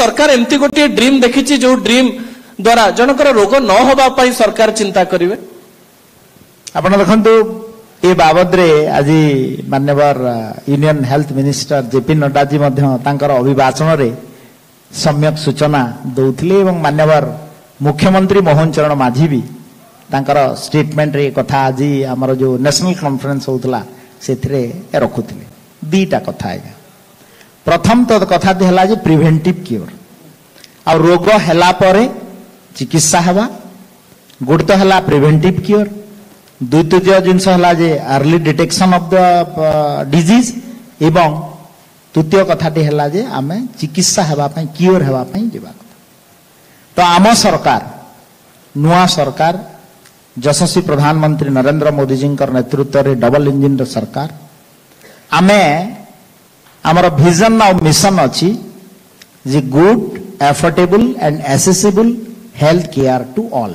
सरकार एमती गोटे ड्रीम देखी जो ड्रीम द्वारा जनकर रोग न होगा सरकार चिंता करेंगे आपण देखंतु ए बाबद रे आज माननीय union health minister JP Nadda ji मध्य तांकर अभिभाषण रे सम्यक सूचना दौथिले एवं माननीय मुख्यमंत्री मोहन चरण माझी भी तांकर स्टेटमेंट रे कथा आज हमर जो नेशनल कॉन्फ्रेंस होतला सेथरे रखुथिले दीटा कथा है। प्रथम तो कथा दिहला जे प्रिवेंटिव क्योर आ रोग हैला परे चिकित्सा हेबा गुड तो हैला प्रिवेंटिव क्योर द्वितीय जिनस हैला जे early detection of the disease एवं तृतीय कथाटी हैला जे आमे चिकित्सा हेबा पई क्योर हेबा पई जेबा तो आम सरकार नुआ सरकार यशस्वी प्रधानमंत्री नरेंद्र मोदी जी नेतृत्व रे डबल इंजिन रो सरकार आमे आमर विजन और मिशन अच्छी जे good affordable and accessible health care to all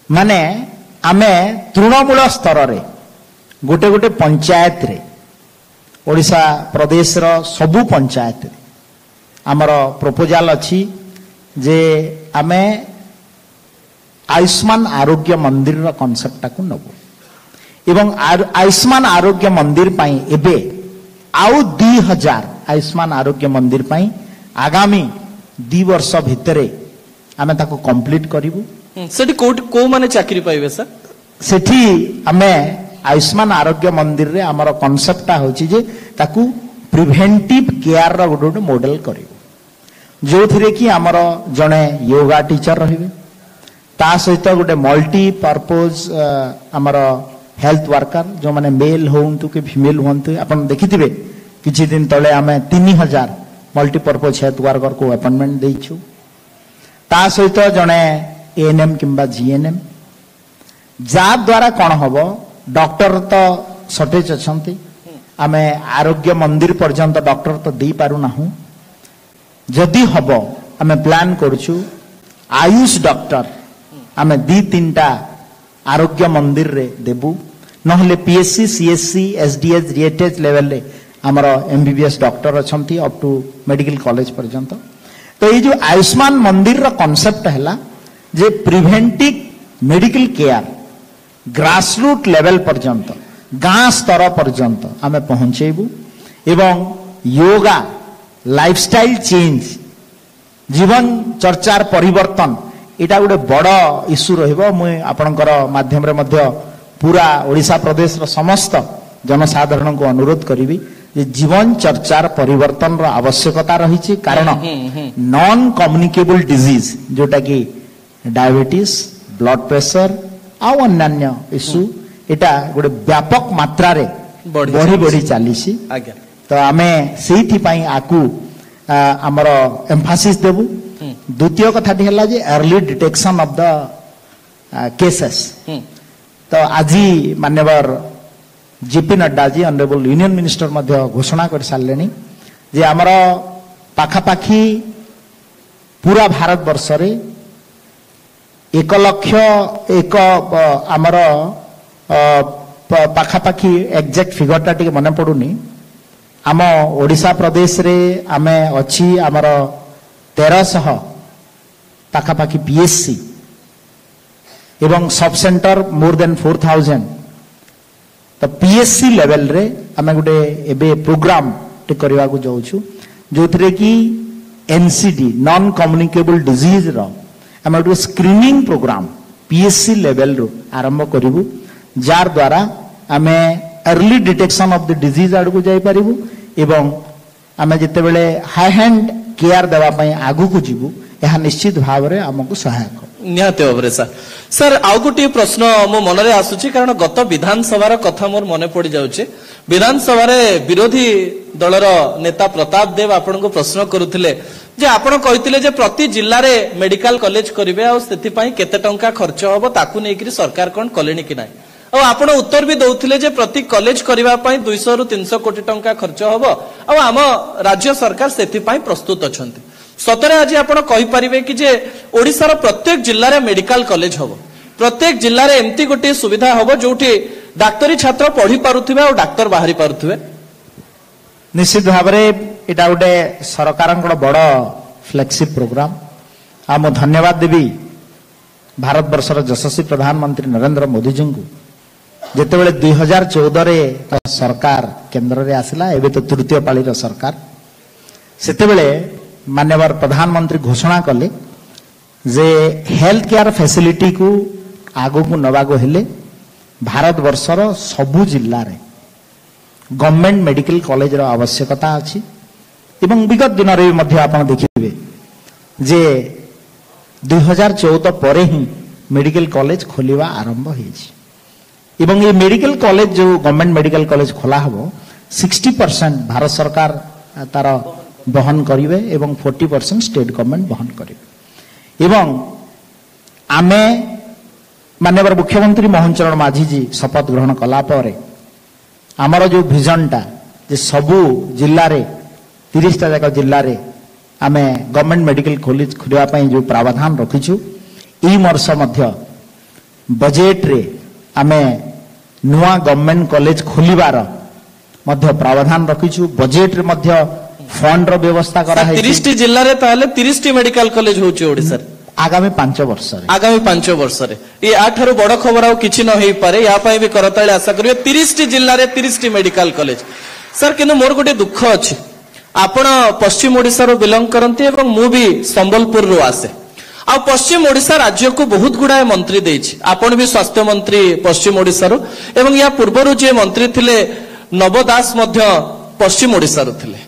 माने आमे तृणमूल स्तर रे गोटे गोटे पंचायत रे ओडिशा प्रदेश रो सबु पंचायत रे आमर प्रपोजल अच्छी जे आमे आयुष्मान आरोग्य मंदिर रो कॉन्सेप्ट को नबो एवं आयुष्मान आरोग्य मंदिर पाई एबे आउ 2000 आयुष्मान आरोग्य मंदिर पाई आगामी 2 वर्ष भितरे आमे ताको कंप्लीट करिवु सेठी को माने चाकरी पाइबे सर सेठी आमे आयुष्मान आरोग्य मंदिर रे हमर कांसेप्टटा होची जे ताकू प्रिवेंटिव केयर रो गोटे मॉडल करिवु जो थिरे कि हमर जणे योगा टीचर रहिबे ता सहित गोटे मल्टी पर्पस हमर हेल्थ वर्कर जो माने मेल होंतु कि फीमेल होंतु अपन देखिथिबे किछि दिन तळे आमे 3000 मल्टीपर्पज हेल्थ वर्कर को अपॉइंटमेंट देइछु ता सहित जणे एएनएम किंबा जीएनएम जा द्वारा कोन हबो डॉक्टर तो शॉर्टेज अछंती आमे आरोग्य मंदिर पर्यंत डॉक्टर तो दे पारु नाहु जदि हबो आमे प्लान करछु आयुष डॉक्टर आमे 2-3टा आरोग्य मंदिर रे देबू नहले पीएससी सीएससी एसडीएच रिएटेज लेवल रे हमर एमबीबीएस डॉक्टर अछंती अप टू मेडिकल कॉलेज पर्यंत तो ये जो आयुष्मान मंदिर रो कांसेप्ट हैला जे preventive medical care grassroot level पर्यंत गां स्तर पर्यंत आमे पहुंचेबू एवं योगा लाइफस्टाइल चेंज जीवन चर्चार परिवर्तन इटा गोटे बड़ इश्यू रहिबो मु आपनकर माध्यम रे मध्य पूरा ओडिशा प्रदेश रो समस्त जनसाधारण को अनुरोध करिवि जे जीवन चर्चार परिवर्तन रो आवश्यकता रही कारण नॉन कम्युनिकेबल डिजीज जोटा कि डायबिटीज ब्लड प्रेशर आ अन्य इश्यू इटा गोटे व्यापक मात्रा रे बढ़ी बढ़ी चलीसी तो आमे सेठी पई आकू हमर एम्फासिस देबू द्वितीय कथाटी है जे early detection of the cases तो आज मान्यवर JP Nadda ji honourable union minister मध्य घोषणा कर सारे जे आमर पाखापाखी पूरा भारत वर्ष रे 1 लाख आमर पाखापाखी एक्जेक्ट फिगरटा टिके मन पड़ुनी आम ओडिशा प्रदेश रे आमे अछि आमर 1300 पाखापाखी पीएससी एवं सब सेंटर मोर देन 4000 तो पीएससी लेवल रे आमे गुटे एबे प्रोग्राम टे करबा को जाउछु जोथरे कि एनसीडी नॉन कम्युनिकेबल डिजीज रो आमे गुटे स्क्रीनिंग प्रोग्राम पीएससी लेवल रो आरंभ करिवु जार द्वारा आमे early detection of the disease आड़ को जाई परिवु एवं आमे जते बेले हाई हैंड केयर देवा पई आगु को जीवु यह निश्चित भाव रे हमकु सहायक निहाते भाव सर सर आउ गोटे प्रश्न मो मन रे आसुची कारण गत विधानसभा रो कथा मोर मने पड़ी जाउचे विधानसभा रे विरोधी दलर नेता प्रताप देव आपन को प्रश्न करूथिले जे आपन कहिथिले जे प्रति जिल्ला रे मेडिकल कॉलेज करिवे आ सेति पई केते टंका खर्च होबो ताकू नेकरी सरकार कोन कलेनी कि नाही और आपण उत्तर भी दौथिले जे प्रति कॉलेज करिवा पई 200 रु 300 कोटी टंका खर्च होबो आ आम राज्य सरकार सेति पई प्रस्तुत अछंती सतरे आज आपण कहि परिबे कि जे ओडिसा रो प्रत्येक जिल्ला रे मेडिकल कॉलेज होबो प्रत्येक जिल्ला रे एम्ति गोटे सुविधा होबो जोठी डाक्टरी छात्र पढ़ी पारुथिबे और डाक्टर बाहरी पारुथिबे निश्चित भाव रे एटा गोटे सरकारक बड़ फ्लैगशिप प्रोग्राम आ मो धन्यवाद देवी भारत वर्षर यशस्वी प्रधानमंत्री नरेंद्र मोदी जी को जितेबले 2014 सरकार केंद्र रे आसिला एबे तो तृतीय पाली सरकार सेतेबले माननीय प्रधानमंत्री घोषणा कले जे हेल्थ केयर फैसिलिटी को आगो को नवागो हेले भारत वर्षर सबु जिल्ला रे गवर्नमेंट मेडिकल कॉलेज रो आवश्यकता अछि एवं विगत दिन रे मध्य आपण देखिबे जे 2014 परे ही मेडिकल कॉलेज खोलिवा आरंभ होइछि एवं ये मेडिकल कॉलेज जो गवर्नमेंट मेडिकल कॉलेज खोला हबो 60% भारत सरकार तार बहन करिवे एवं 40% स्टेट गवर्नमेंट बहन करिवे एवं आमे माननीय मुख्यमंत्री मोहन चरण माझी जी शपथ ग्रहण कला परे आमर जो विजन टा जे सबु जिल्ला रे 30 टा जाक जिल्ला रे आमे गवर्नमेंट मेडिकल कॉलेज खोलिया पई जो प्रावधान रखिछु ई वर्ष मध्य बजेट रे आमे नुआ गवर्नमेंट कॉलेज खोलिबार मध्य प्रावधान रखिछु बजेट रे मध्य फंड रो व्यवस्था करा है 30 जिल्ला रे ताले 30 मेडिकल कॉलेज होची ओडिसा आगामी 5 वर्ष रे आगामी 5 वर्ष रे ये आठारु बड़ खबर आ किछि न होई पारे या पई भी करताळे आशा करिवे 30 जिल्ला रे 30 मेडिकल कॉलेज सर किनु मोर गोटे दुख अछि आपण पश्चिम ओडिसा रो बिलोंग करंती एवं मु भी संबलपुर रो आसे आ पश्चिम ओडिसा राज्य को बहुत गुड़ाए मंत्री देछि आपण भी स्वास्थ्य मंत्री पश्चिम ओडिसा रो एवं या पूर्वरु जे मंत्री थिले नव दास मध्य पश्चिम ओडिसा रो थिले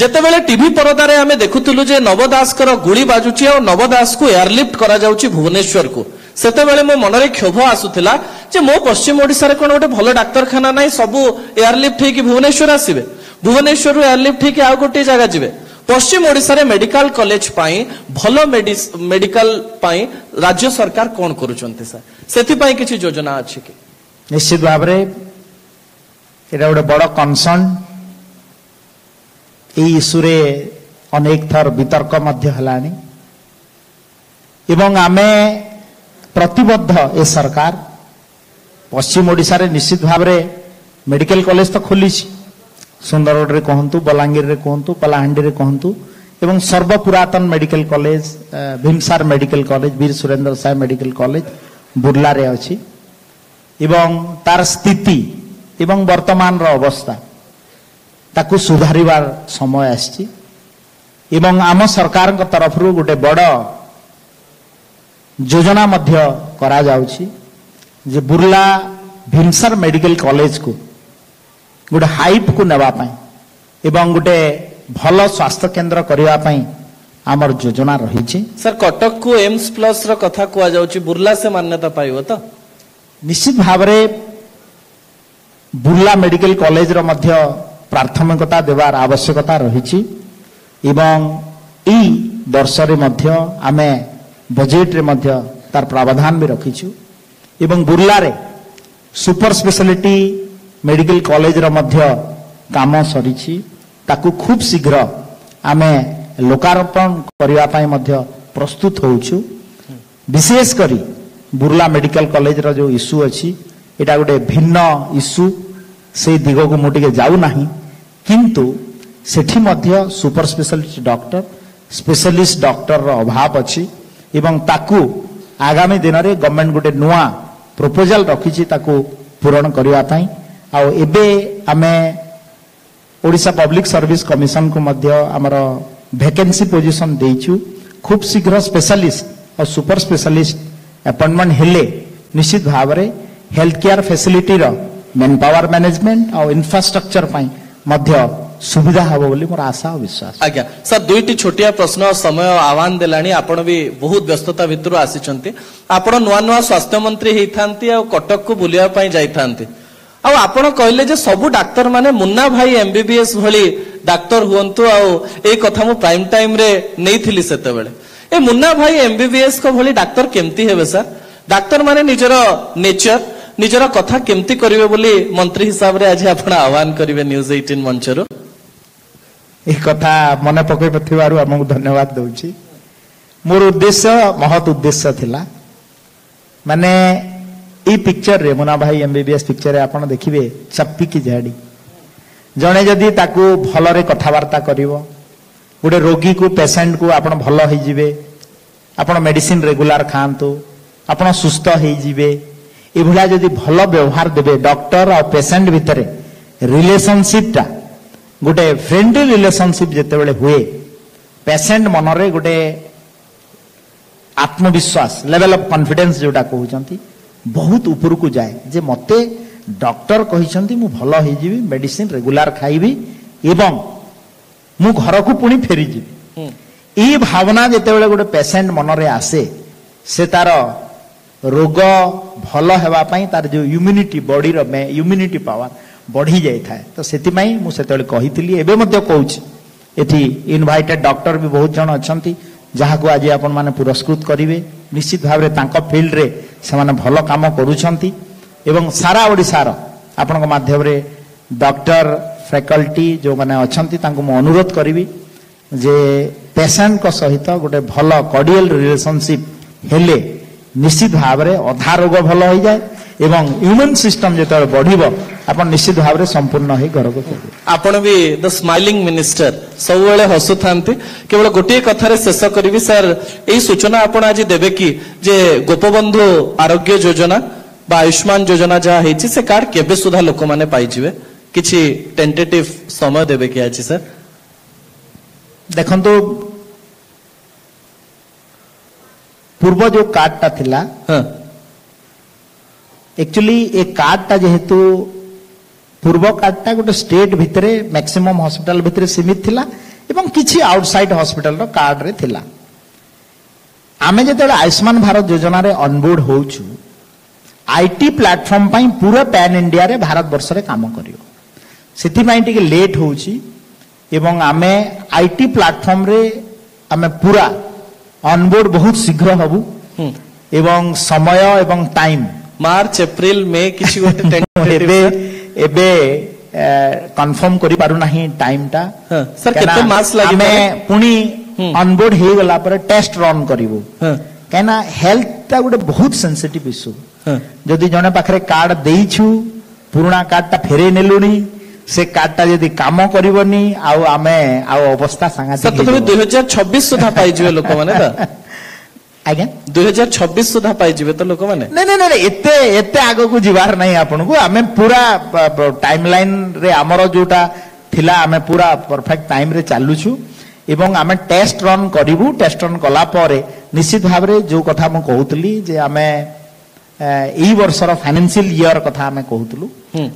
जेतेबेले टीवी परदारे आमे देखुतलु जे नव दास कर गुली बाजुची और नव दास को एयरलिफ्ट करा जाउची भुवनेश्वर को सेतेबेले मो मनरे क्षोभ आसुथिला जे मो पश्चिम ओडिसा रे कोन गोटे भलो डाक्तरखाना नै सबु एयरलिफ्ट हे कि भुवनेश्वर आसीबे भुवनेश्वर एयरलिफ्ट हे कि आ गोटे जगह जिबे पश्चिम ओडिसा रे मेडिकल कॉलेज पाई भलो मेडिकल पाई राज्य सरकार कोन करूचंते सर सेति पाई किछि योजना अछि कि निश्चित भाव रे एटा गोटे बड़ कंसर्न ए इश्यू रे अनेक थर वितर्क मध्य हलानी एवं आमे प्रतिबद्ध ए सरकार पश्चिम ओडिसा रे निश्चित भाव रे मेडिकल कॉलेज तो खोली सुंदरगढ़ रे कहंतु बलांगीर रे कहंतु पलाहांडी रे कहंतु एवं सर्व पुरातन मेडिकल कॉलेज भीमसार मेडिकल कॉलेज वीर सुरेंद्र साय मेडिकल कॉलेज बुर्ला रे अछि एवं तार स्थिति एवं वर्तमान रो अवस्था ताकू सुधारिबार समय आछि एवं आम सरकार तरफ रु गोटे बड़ योजना मध्य करा जाउछि जे बुर्ला भीमसार मेडिकल कॉलेज को गोटे हाइप को नेबा पई एवं गोटे भलो स्वास्थ्य केंद्र करिवा पई आमर योजना रही छी सर कटक को एम्स प्लस रो कथा कुआ जाउछि बुर्ला से मान्यता पाइबो त निश्चित भाव रे बुर्ला मेडिकल कॉलेज रो मध्य प्राथमिकता देवार आवश्यकता रही छी एवं ई वर्ष रे मध्य आमे बजेट रे मध्य तार प्रावधान भी रखी छु एवं बुर्ला रे सुपर स्पेशलिटी मेडिकल कॉलेज रो मध्य काम सरी छी ताकू खूब शीघ्र आमे लोकार्पण करिवा पई मध्य प्रस्तुत होउछु विशेष करी बुर्ला मेडिकल कॉलेज रो जो इश्यू अछि एटा गोटे भिन्न इश्यू से दिग को मुटिके जाऊ नाही किंतु सेठी मध्य super specialist doctor specialist doctor रो अभाव अछि एवं ताकू आगामी दिन रे गवर्नमेंट गोटे नुआ प्रपोजल रखी छी ताकू पूरण करिवा पई आ एबे आमे ओडिशा पब्लिक सर्विस कमिशन को मध्य हमर वैकेंसी पोजीशन देइछु खूब शीघ्र स्पेशलिस्ट और सुपर स्पेशलिस्ट अपॉइंटमेंट हेले निश्चित भाव रे हेल्थ केयर फैसिलिटी रो मैन पावर मैनेजमेंट और इंफ्रास्ट्रक्चर पाई मध्य सुविधा हबो बोली मोर आशा और विश्वास आज्ञा सर दुईटी छोटिया प्रश्न समय आह्वान देलानी आपण भी बहुत व्यस्तता भितर आसीचंती आपण नुआ नुआ स्वास्थ्य मंत्री हेइथांती आ कटक को बुलिया पई जाइथांती आ आपण कहले जे सबु डाक्टर माने मुन्ना भाई एमबीबीएस भली डाक्टर हुंतु आ ए कथा मु प्राइम टाइम रे नेइथिली सेते बेले ए मुन्ना भाई एमबीबीएस को भली डाक्टर केमती हेबे सर डाक्टर माने निजर नेचर निजर कथा केमती करिवे बोली मंत्री हिसाब रे आज आपण आह्वान करिवे न्यूज 18 मंचरो ए कथा मने पकई पथिबारु हमहु धन्यवाद दउची मोर उद्देश्य महत उद्देश्य थिला माने ई पिक्चर रे मुन्ना भाई एमबीबीएस पिक्चर रे आपण देखिबे चप्पी की झाड़ी जणे जदी ताकू भलरे कथावार्ता करिवो गोटे रोगी को पेसेंट को आपण भल हो जिवे आपण मेडिसिन रेगुलर खांतु आपण सुस्थ हो जिवे ए भला जदी भल व्यवहार देबे डॉक्टर और पेसेंट भितरे रिलेशनशिप टा गोटे फ्रेंडली रिलेशनशिप जेते बेले हुए पेसेंट मनरे गोटे आत्मविश्वास लेवल ऑफ कॉन्फिडेंस जोटा कहउचंती बहुत ऊपर को जाए जे मते डॉक्टर कहिसंती मु भल हो जिवी मेडिसिन रेगुलर खाइबी एवं मु घर को पुणी फेरी जीवी ई भावना जेते बेले गोटे पेशेंट मनरे आसे से तार रोग भल हेबा पई तार जो इम्यूनिटी बॉडी रो में इम्यूनिटी पावर बढ़ी जाई थाए तो सेति मई मु सेते बेले कहितली एबे मध्ये कहूची एथि इनवाइटेड डॉक्टर भी बहुत जन अछंती जहा को आज आपण माने पुरस्कृत करिवे निश्चित भाव रे तांको फील्ड रे से माने भलो काम करूछंती एवं सारा ओडिसार आपण को माध्यम रे डॉक्टर फैकल्टी जो माने अछंती तांको मु अनुरोध करिवि जे पेशेंट को सहित गोटे भल कॉर्डियल रिलेशनशिप हेले निश्चित भाव रे अधा रोग भल हो जाए एवं ह्यूमन सिस्टम जेते बढ़िबो आपण निश्चित भाव रे संपूर्ण हे घर को फेरिबे आपण भी द स्माइलिंग मिनिस्टर सब बेले हसु थांती केवल गोटे कथा रे शेष करबी सर एई सूचना आपण आज देबे कि जे गोपबंधु आरोग्य योजना बा आयुष्मान योजना जहा हेछि से कार्ड केबे सुधा लोक माने पाई जिवे किछि टेंटेटिव समय देबे कि आज सर देखंतु पूर्व जो कार्ड ता थिला हां एक्चुअली ए कार्ड ता जेहेतु पूर्व कार्ड ता गोटे स्टेट भितरे मैक्सिमम हॉस्पिटल भितरे सीमित थिला एवं किछि आउटसाइड हॉस्पिटल रो कार्ड रे थिला आमे जेते आयुष्मान भारत योजना रे ऑनबोर्ड होउछु आईटी प्लेटफॉर्म पई पूरा पैन इंडिया रे भारत वर्ष रे काम करियो सेति पई टिके लेट होउछि एवं आमे आईटी प्लेटफॉर्म रे आमे पूरा ऑनबोर्ड बहुत शीघ्र हबु एवं समय एवं टाइम मार्च अप्रैल में किछि गोटे टेंटेटिव एबे कंफर्म करि पारु नाही टाइम टा सर केते मास लागि हमें पुनी ऑनबोर्ड हे गला पर टेस्ट रन करिवो कहना हेल्थ ता गोटे बहुत सेंसिटिव इशू जदि जने पाखरे कार्ड देइछु पुराना कार्ड ता फेरे नेलुनी से कार्ड ता यदि काम करिवनी आउ आमे आउ अवस्था सांगातिक सर तो 2026 सुधा पाई जिवे लोक माने ता आज्ञा 2026 सुधा पाई जिवे तो लोक माने नहीं एते एते आगो को जिवार नहीं आपन को हमें पूरा टाइमलाइन रे हमरो जोटा थिला हमें पूरा परफेक्ट टाइम रे चालू छु एवं हमें टेस्ट रन करिवु टेस्ट रन कला परे निश्चित भाव रे जो कथा म कहउतली जे हमें एई वर्षर फाइनेंशियल ईयर कथा हमें कहउतलु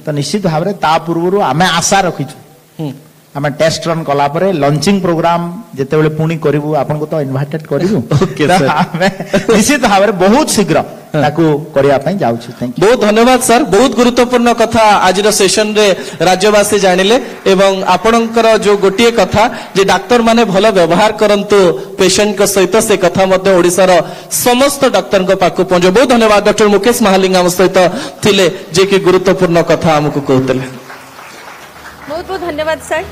तो निश्चित भाव रे ता पूर्वरु हमें आशा रखिछु हमें टेस्ट रन कला परे लॉन्चिंग प्रोग्राम जेते बेले पुणी करिवु आपन को तो इनवाइटेड करिवु ओके सर हमें निश्चित भाव रे बहुत शीघ्र ताकू करिया पई जाउछु थैंक यू बहुत धन्यवाद सर बहुत गुरुत्वपूर्ण कथा आज सेशन रे राज्यवासी जानिले एवं आपणकर जो गोटे कथा जे डाक्टर माने भलो व्यवहार करंतु पेशेंट को सहित से कथा मध्ये ओडिसार समस्त डाक्टर को पाकु पहुंचो बहुत धन्यवाद डॉक्टर मुकेश महालिंग हम सहित थिले जे कि गुरुत्वपूर्ण कथा हमकु कहतले बहुत बहुत धन्यवाद सर।